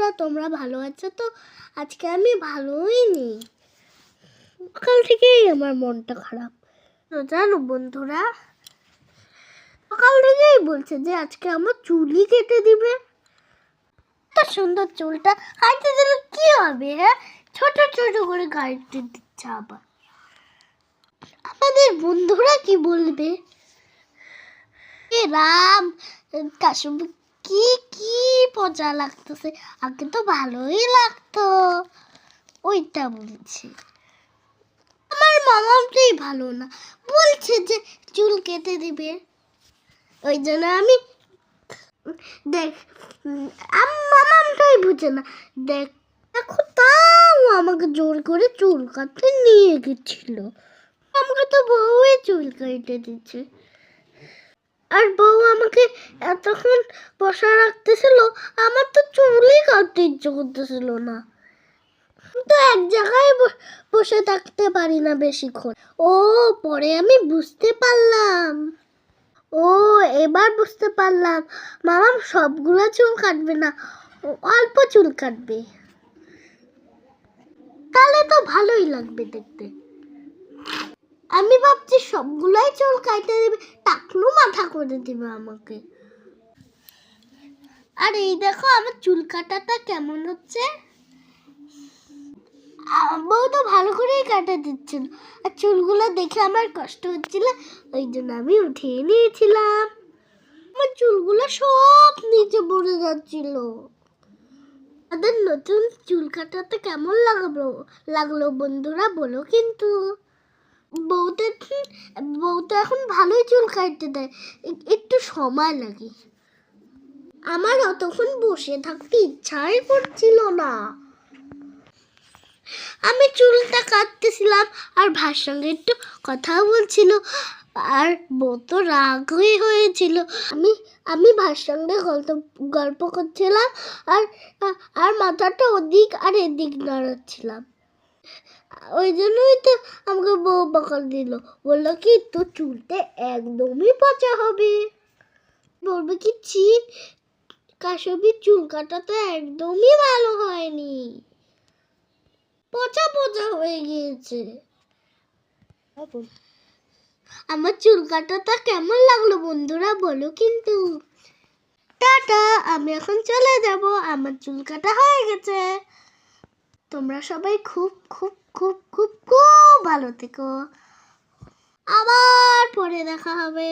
বন্ধুরা, তোমরা ভালো আছো তো? আজকে আমি ভালোই নেই। সকাল থেকেই আমার মনটা খারাপ। তো জানো বন্ধুরা, সকাল থেকেই বলছে যে আজকে আমার চুলই কেটে দিবে। এত সুন্দর চুলটা কাটতে দিলে কি হবে? হ্যাঁ, ছোট ছোট করে কাটতে দিচ্ছে আবার। আমাদের বন্ধুরা কি বলবে? এ রাম, কাশুব কি কি মজা লাগতেছে। আগে তো ভালোই লাগতো, ওইটা বলছি। আমার মামাটাই ভালো না, বলছে যে চুল কেটে দিবে। ওই জন্য আমি দেখ, মামাটাই বুঝে না। দেখো তাও আমাকে জোর করে চুল কাটতে নিয়ে গেছিল। আমাকে তো বউই চুল কেটে দিচ্ছে। আর বউ আমাকে এতক্ষণ বসা রাখতেছিল, আমার তো চুলই কাটতে ইচ্ছে করতেছিল না। তো এক জায়গায় বসে থাকতে পারি না বেশিক্ষণ। ও পরে আমি বুঝতে পারলাম। ও এবার বুঝতে পারলাম, মামা সবগুলো চুল কাটবে না, অল্প চুল কাটবে। তাহলে তো ভালোই লাগবে দেখতে। আমি ভাবছি সবগুলাই চুল কাটতে দেবে, টাকলু মাথা করে দিবে আমাকে। আর এই দেখো আমার চুল কাটাটা কেমন হচ্ছে। বউ তো ভালো করেই কাটা দিচ্ছিল, আর চুলগুলো দেখে আমার কষ্ট হচ্ছিল, ওই জন্য আমি উঠিয়ে নিয়েছিলাম। আমার চুলগুলো সব নিচে পড়ে যাচ্ছিল। তাদের নতুন চুল কাটাতে কেমন লাগলো বন্ধুরা বলো কিন্তু। বউটা এখন ভালোই চুল কাটতে দেয়, একটু সময় লাগে। আমার অতক্ষণ বসে থাকতে ইচ্ছাই করছিল না। আমি চুলটা কাটতেছিলাম আর ভাইয়ের সঙ্গে একটু কথাও বলছিল, আর বউ তো রাগই হয়েছিল। আমি ভাইয়ের সঙ্গে গল্প করছিলাম আর আর মাথাটা ওদিক আর এদিক নাড়াচ্ছিলাম। ওই জন্যই তো আমাকে বউ বকা দিল, বললো কি তোর চুলটা একদমই পচা হবে। বলবে কি ছি, কাশবির চুল কাটা তো একদমই ভালো হয়নি, পচা পচা হয়ে গিয়েছে। আমার চুল কাটাটা কেমন লাগলো বন্ধুরা বলো কিন্তু। টাটা, আমি এখন চলে যাব, আমার চুল কাটা হয়ে গেছে। তোমরা সবাই খুব খুব খুব খুব খুব ভালো থেকো। আবার পরে দেখা হবে।